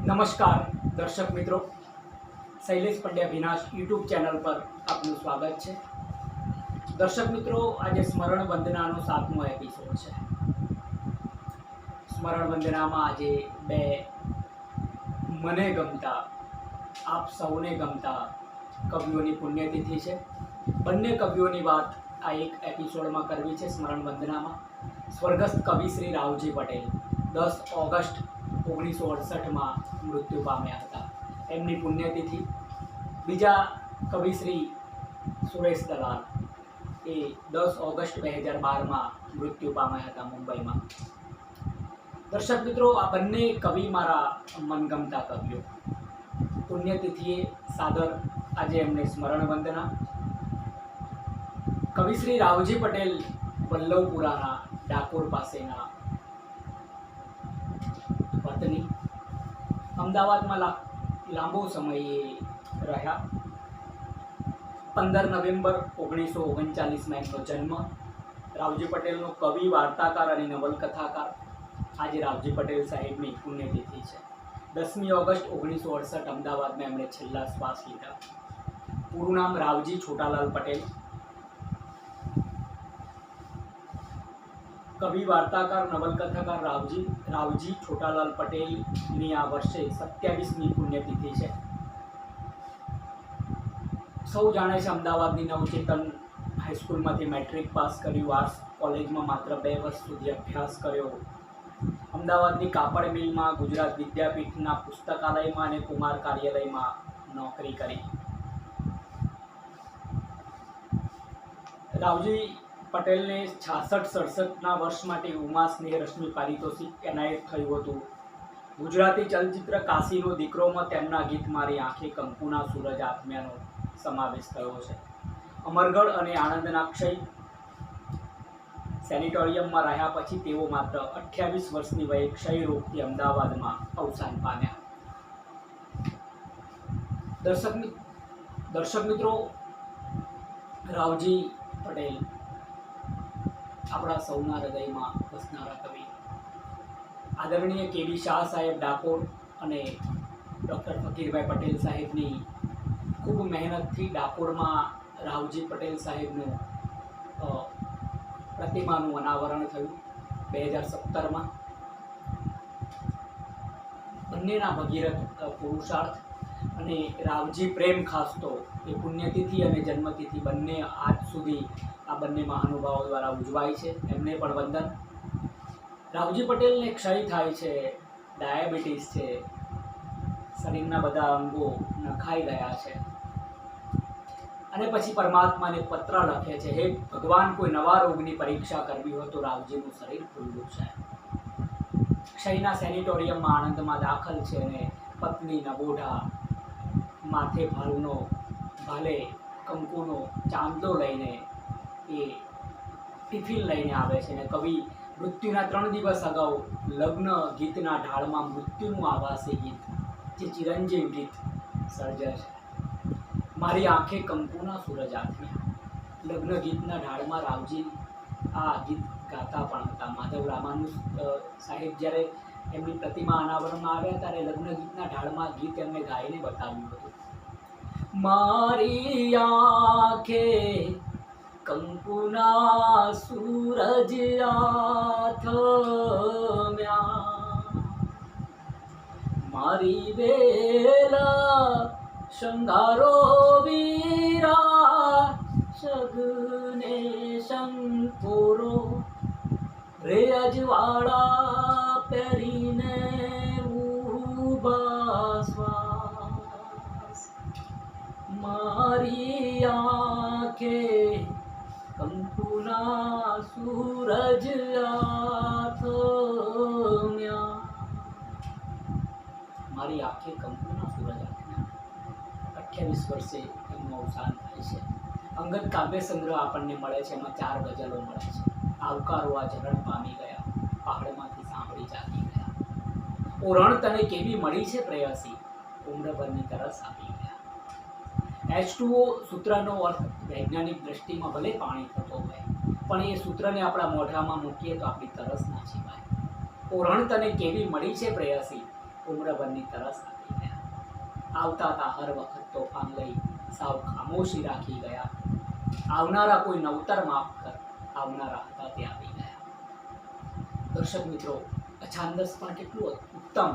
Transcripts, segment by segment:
નમસ્કાર દર્શક મિત્રો, શૈલેષ પંડ્યા વિનાશ યુટ્યુબ ચેનલ પર આપનું સ્વાગત છે. દર્શક મિત્રો, આજે સ્મરણ વંદનાનો 7મો એપિસોડ છે. સ્મરણ વંદનામાં આજે બે મને ગમતા, આપ સૌને ગમતા કવિઓની પુણ્યતિથિ છે. બંને કવિઓની વાત આ એક એપિસોડમાં કરવી છે. સ્મરણ વંદનામાં સ્વર્ગસ્થ કવિ શ્રી રાવજી પટેલ 10 ઓગસ્ટ 1968માં મૃત્યુ પામ્યા હતા. એમની પુણ્યતિથિ. બીજા કવિ શ્રી સુરેશ દલાલ એ 10 ઓગસ્ટ 2012માં મૃત્યુ પામ્યા હતા મુંબઈમાં. દર્શક મિત્રો, આ બંને કવિ મારા મનગમતા કવિઓ. પુણ્યતિથિએ સાદર આજે એમને સ્મરણ વંદના. કવિ શ્રી રાવજી પટેલ વલ્લભપુરાના ડાકોર પાસેના વતની. અમદાવાદમાં લાંબો સમય રહ્યા. 15 નવેમ્બર 1939માં એમનો જન્મ. રાવજી પટેલનો કવિ, વાર્તાકાર અને નવલકથાકાર. આજે રાવજી પટેલ સાહેબની પુણ્યતિથિ છે. 10મી ઓગસ્ટ 1968 અમદાવાદમાં એમણે છેલ્લા શ્વાસ લીધા. પૂરું નામ રાવજી છોટાલાલ પટેલ. કવિ, વાર્તાકાર, નવલકથાકાર રાવજી છોટાલાલ પટેલની આ વર્ષે 27મી પુણ્યતિથિ છે. સૌ જાણે છે અમદાવાદની નવચેતન હાઈસ્કૂલમાંથી મેટ્રિક પાસ કર્યું. આર્ટ્સ કોલેજમાં માત્ર 2 વર્ષ સુધી અભ્યાસ કર્યો. અમદાવાદની કાપડ મિલમાં, ગુજરાત વિદ્યાપીઠના પુસ્તકાલયમાં અને કુમાર કાર્યાલયમાં નોકરી કરી. રાવજી પટેલને 66-67ના વર્ષ માટે ઉમા સ્નેહરશ્મિ પારિતોષિક એનાયત થયું હતું. ગુજરાતી ચલચિત્ર કાશીનો દીકરોમાં તેમના ગીત મારી આંખે કંકુના સૂરજ આત્મ્યાનો સમાવેશ થયો છે. અમરગઢ અને આણંદના ક્ષય સેનિટોરિયમમાં રહ્યા પછી તેઓ માત્ર 28 વર્ષની વયે ક્ષય રોગથી અમદાવાદમાં અવસાન પામ્યા. દર્શક મિત્રો, રાવજી પટેલ આપણા સૌના હૃદયમાં વસનારા કવિ. આદરણીય કેવી શાહ સાહેબ ડાકોર અને ડૉક્ટર ફકીરભાઈ પટેલ સાહેબની ખૂબ મહેનતથી ડાકોરમાં રાવજી પટેલ સાહેબનું પ્રતિમાનું અનાવરણ થયું 2017માં. બંનેના ભગીરથ પુરુષાર્થ અને રાવજી પ્રેમ ખાસ તો એ પુણ્યતિથિ અને જન્મતિથિ બંને આજ સુધી આ બંને મહાનુભાવો દ્વારા ઉજવાય છે. એમને પણ વંદન. રાવજી પટેલને ક્ષય થાય છે, ડાયાબિટીસ છે, શરીરના બધા અંગો નખાઈ ગયા છે અને પછી પરમાત્માને પત્ર લખે છે, હે ભગવાન, કોઈ નવા રોગની પરીક્ષા કરવી હોય તો રાવજીનું શરીર ખુલ્લું છે. ક્ષયના સેનિટોરિયમમાં આણંદમાં દાખલ છે અને પત્ની નવોઢા માથે ભાલે કંકુનો ચાંદલો લઈને એ ટિફિન લઈને આવે છે અને કવિ મૃત્યુના 3 દિવસ અગાઉ લગ્ન ગીતના ઢાળમાં મૃત્યુનું આવાસી ગીત, જે ચિરંજીવ ગીત સર્જે છે, મારી આંખે કંકુના સૂરજ આથમ્યા. લગ્ન ગીતના ઢાળમાં રાવજી આ ગીત ગાતા પણ હતા. માધવ રામાનુજ સાહેબ જ્યારે એમની પ્રતિમા અનાવરણમાં આવ્યા ત્યારે લગ્ન ગીતના ઢાળમાં ગીત એમને ગાઈને બતાવ્યું હતું. મારી આંખે કંકુના સૂરજ આથમ્યા, મારી વેલા શંગારો વીરા, સગને શંકોરો રે અજવાળા પહેરીને ઉભા શ્વાસ. મારી આંખે કંકુના સૂરજ આથમ્યા, મારી આંખે કંકુના સૂરજ આથમ્યા. 28 વર્ષે એમનું અવસાન થાય છે. અંગત કાવ્ય સંગ્રહ આપણને મળે છે. એમાં 4 ગઝલો મળે છે. આવકારો આ ઝરણ પામી ગયા, પહાડમાંથી સાંભળી જાગી ગયા. ઓરણ તને કેવી મળી છે પ્રેયસી, ઉમ્રભરની તરસ આપી ગયા. H2O સૂત્રનો અર્થ વૈજ્ઞાનિક દ્રષ્ટિમાં ભલે પાણી થતો હોય, પણ એ સૂત્રને આપણા મોઢામાં મૂકીએ તો આપણી તરસ ના છીપાય. ઓરણ તને કેવી મળી છે પ્રેયસી, ઉમ્રભરની તરસ આપી ગયા. આવતા હતા હર વખત તોફાન લઈ, સાવ ખામોશી રાખી ગયા. આવનારા કોઈ નવતર માફ કર, આવનારા હતા તે આવી ગયા. દર્શક મિત્રો, અછાંદસ પણ કેટલું ઉત્તમ.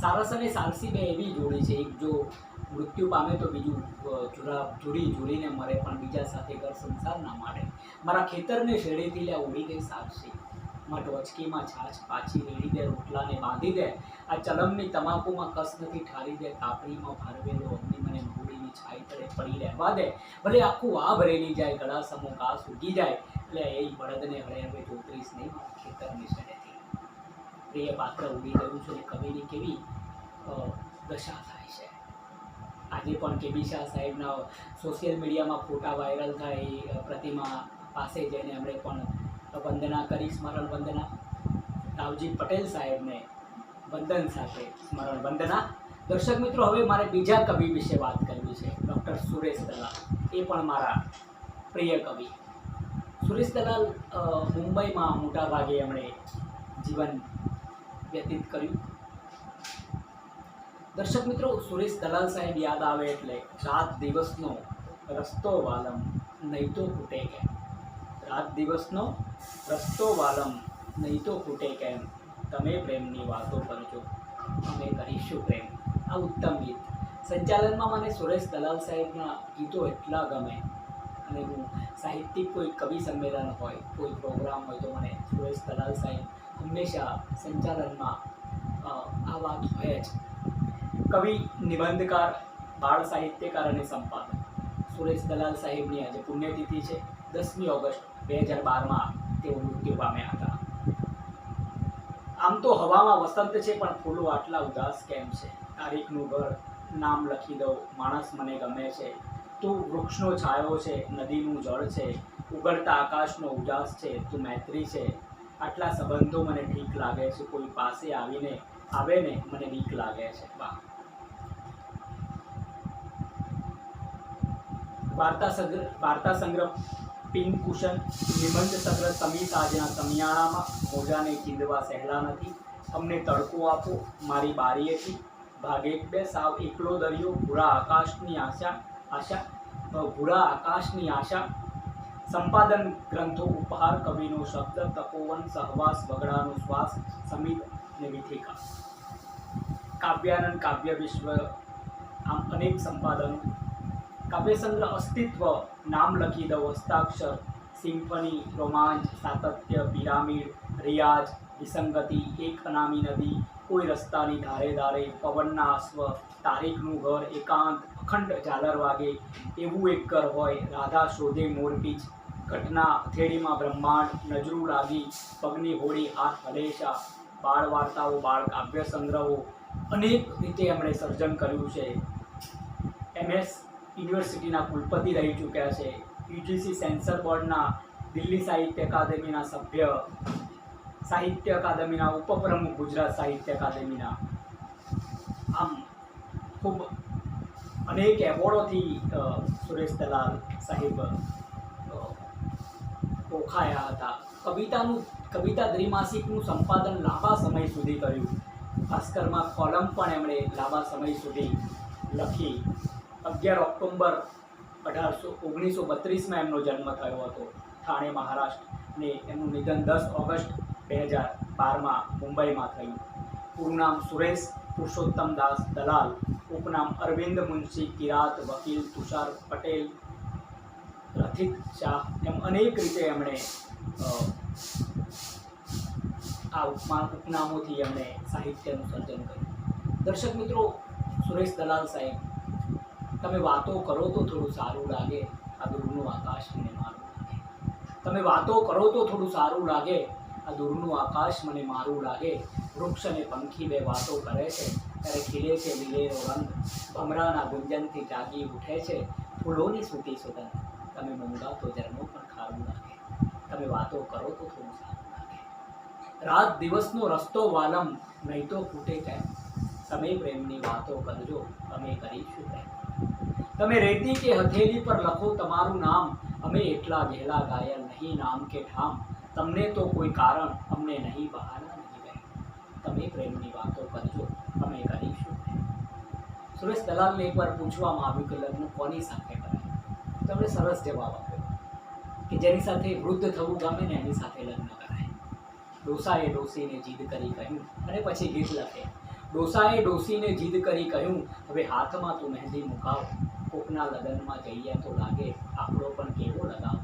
સારસ અને સારસી બે એવી જોડી છે, એક જો મૃત્યુ પામે તો બીજું જોડીને મરે, પણ બીજા સાથે ઘર સંસાર ના મારે. મારા ખેતરને શેડેથી લે ઉડી ગઈ સારસી, માટે વચકીમાં છાછ પાછી રેડી દે, રોટલાને બાંધી દે, આ ચલમની તમાકુમાં કસ નથી ઠારી દે, કાપડીમાં ભારવેલો અગ્નિ મને મહુડીની છાઈ તળે પડી રહેવા દે, ભલે આખું આ ભરેલી જાય, ગળા સમો ઘાસ ઉગી જાય, એટલે એ બળદને હળે હવે જોતરીશ નહીં મારા ખેતરની શેડેથી. પ્રિય પાત્ર ઉડી ગયું છે, કવિની કેવી દશા થાય છે. આજે પણ કેબી શાહ સાહેબના સોશિયલ મીડિયામાં ફોટા વાયરલ થાય, એ પ્રતિમા પાસે જઈને એમણે પણ વંદના કરી, સ્મરણ વંદના. રાવજી પટેલ સાહેબને વંદન સાથે સ્મરણ વંદના. દર્શક મિત્રો, હવે મારે બીજા કવિ વિશે વાત કરવી છે, ડૉક્ટર સુરેશ દલાલ. એ પણ મારા પ્રિય કવિ. સુરેશ દલાલ મુંબઈમાં મોટાભાગે એમણે જીવન વ્યતીત કર્યું. દર્શક મિત્રો, સુરેશ દલાલ સાહેબ યાદ આવે એટલે રાત દિવસનો રસ્તો વાલમ નહીં તો ખૂટે કેમ. રાત દિવસનો રસ્તો વાલમ નહીં તો ખૂટે કેમ, તમે પ્રેમની વાતો કરજો, અમે કરીશું પ્રેમ. આ ઉત્તમ ગીત. સંચાલનમાં મને સુરેશ દલાલ સાહેબના ગીતો એટલા ગમે, અને હું સાહિત્યિક કોઈ કવિ સંમેલન હોય, કોઈ પ્રોગ્રામ હોય, તો મને સુરેશ દલાલ સાહેબ હંમેશા સંચાલનમાં આ વાત હોય જ. કવિ, નિબંધકાર, બાળ સાહિત્યકાર અને સંપાદક સુરેશ દલાલ સાહેબની આજે પુણ્યતિથિ છે. 10મી ઓગસ્ટ 2012માં તેઓ મૃત્યુ પામ્યા હતા. આમ તો હવામાં વસંત છે, પણ ફૂલો આટલા ઉદાસ કેમ છે? તારીખનું ઘર, નામ લખી દઉં, માણસ મને ગમે છે, તું વૃક્ષનો છાયો છે, નદીનું જળ છે, ઉગડતા આકાશનો ઉજાસ છે, તું મૈત્રી છે, આટલા સંબંધો મને ઠીક લાગે છે, કોઈ પાસે આવે ને મને બીક લાગે છે. વાહ. વાર્તા સંગ્રહ પિનકુશન, નિબંધ સંગ્રહ સમી તાજના સમિયાણામાં, મોજાને ચીંધવા સહેલા નથી, અમને તડકો આપો મારી બારીએથી, ભાગે બે સાવ એકલો દરિયો, ભૂરા આકાશની આશા. સંપાદન ગ્રંથો ઉપહાર, કવિનો શબ્દ, તપોવન સહવાસ, બગડાનો શ્વાસ, સમિત અને વિથિકા. કાવ્યાનંદ, કાવ્ય વિશ્વ, આમ અનેક સંપાદનો. કાવ્ય સંગ્રહ અસ્તિત્વ, નામ લખી દઉં, હસ્તાક્ષર, સિમ્ફની, રોમાંચ, સાતત્ય, પિરામિડ, રિયાઝ, વિસંગતિ, એક અનામી નદી, કોઈ રસ્તાની ધારે ધારે, પવનના અશ્વ, તારીખનું ઘર, એકાંત, અખંડ ઝાલર વાગે, એવું એક ઘર હોય, રાધા શોધે મોરપીંછ, ઘટના, હથેળીમાં બ્રહ્માંડ, નજરું લાગી, પગની હોડી, હાથ હલેશા, બાળ વાર્તાઓ, બાળ કાવ્ય સંગ્રહો, અનેક રીતે એમણે સર્જન કર્યું છે. MS યુનિવર્સિટીના કુલપતિ રહી ચૂક્યા છે, UGC સેન્સર બોર્ડના, દિલ્હી સાહિત્ય અકાદમીના સભ્ય, સાહિત્ય અકાદમીના ઉપપ્રમુખ, ગુજરાત સાહિત્ય અકાદમીના. આમ ખૂબ અનેક એવોર્ડોથી સુરેશ દલાલ સાહેબ ઓળખાયા હતા. કવિતા દ્વિમાસિકનું સંપાદન લાંબા સમય સુધી કર્યું. ભાસ્કરમાં કોલમ પણ એમણે લાંબા સમય સુધી લખી. 11 ઓક્ટોબર 1932માં એમનો જન્મ થયો હતો ઠાણે, મહારાષ્ટ્ર, ને એમનું નિધન 10 ઓગસ્ટ 2012માં મુંબઈમાં થયું. પૂરું નામ સુરેશ પુરુષોત્તમ દાસ દલાલ, ઉપનામ અરવિંદ મુનશી, કિરાત, વકીલ, તુષાર પટેલ, રથિક શાહ, એમ અનેક રીતે એમણે આ ઉપનામોથી એમણે સાહિત્યનું સર્જન કર્યું. દર્શક મિત્રો, સુરેશ દલાલ સાહેબ, તમે વાતો કરો તો થોડું સારું લાગે, આ દૂરનું આકાશ મને મારું લાગે. તમે વાતો કરો તો થોડું સારું લાગે, આ દૂરનું આકાશ મને મારું લાગે. વૃક્ષ અને પંખી બે વાતો કરે છે, ત્યારે ખીલે છે લીલેરો રંગ, ભમરાના ગુંજનથી જાગી ઉઠે છે ફૂલોની સૂતી સુગંધ. તમે મૂંગા તો ઝરણું પણ ખારું લાગે, તમે વાતો કરો તો થોડું સારું લાગે. રાત દિવસનો રસ્તો વાલમ નહીં તો ખૂટે કેમ, તમે પ્રેમની વાતો કરજો, અમે કરીશું પ્રેમ. તમે રેતી કે હથેળી પર લખો તમારું નામ, અમે એટલા ગહેલા ઘાયલ નહીં નામ કે ઠામ. તમને તો કોઈ કારણ, અમને નહીં બહાના નહીં ગઈ. તમે તમે પ્રેમની વાતો કરજો, અમે કરીશું. સુરેશ દલાલને એકવાર પૂછવામાં આવ્યું કે લગ્ન કોની સાથે કરાય? તેમણે સરસ જવાબ આપ્યો કે જેની સાથે વૃદ્ધ થવું ગમે ને એની સાથે લગ્ન કરાય. ડોસાએ ડોસીને જીદ કરી કહ્યું, અને પછી ગીત લખે. ડોસાએ ડોસીને જીદ કરી કહ્યું, હવે હાથમાં તું મહેંદી મુકાવ, કોકના લગ્નમાં જઈએ તો લાગે આપણો પણ કેવો લગાવ.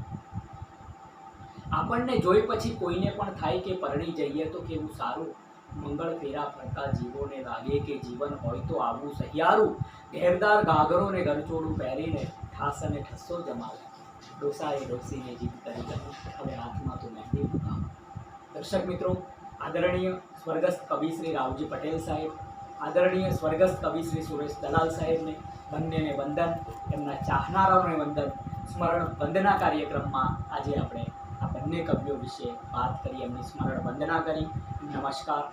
આપણને જોઈ પછી કોઈને પણ થાય કે પરણી જઈએ તો કેવું સારું, મંગળ ફેરા ફરતા જીવોને લાગે કે જીવન હોય તો આવું સહિયારું, ઘેરદાર ઘાઘરો ને ગરચોડું પહેરીને ઠાસ અને ઠસ્સો જમાવે. ડોસાએ ડોસીને જીદ કરી કહ્યું, હવે હાથમાં તું મહેંદી મુકાવ. દર્શક મિત્રો, આદરણીય સ્વર્ગસ્થ કવિ શ્રી રાવજી પટેલ સાહેબ, આદરણીય સ્વર્ગસ્થ કવિ શ્રી સુરેશ દલાલ સાહેબને બંનેને વંદન, એમના ચાહનારાઓને વંદન. સ્મરણ વંદના કાર્યક્રમમાં આજે આપણે આ બંને કવિઓ વિશે વાત કરી, એમની સ્મરણ વંદના કરી. નમસ્કાર.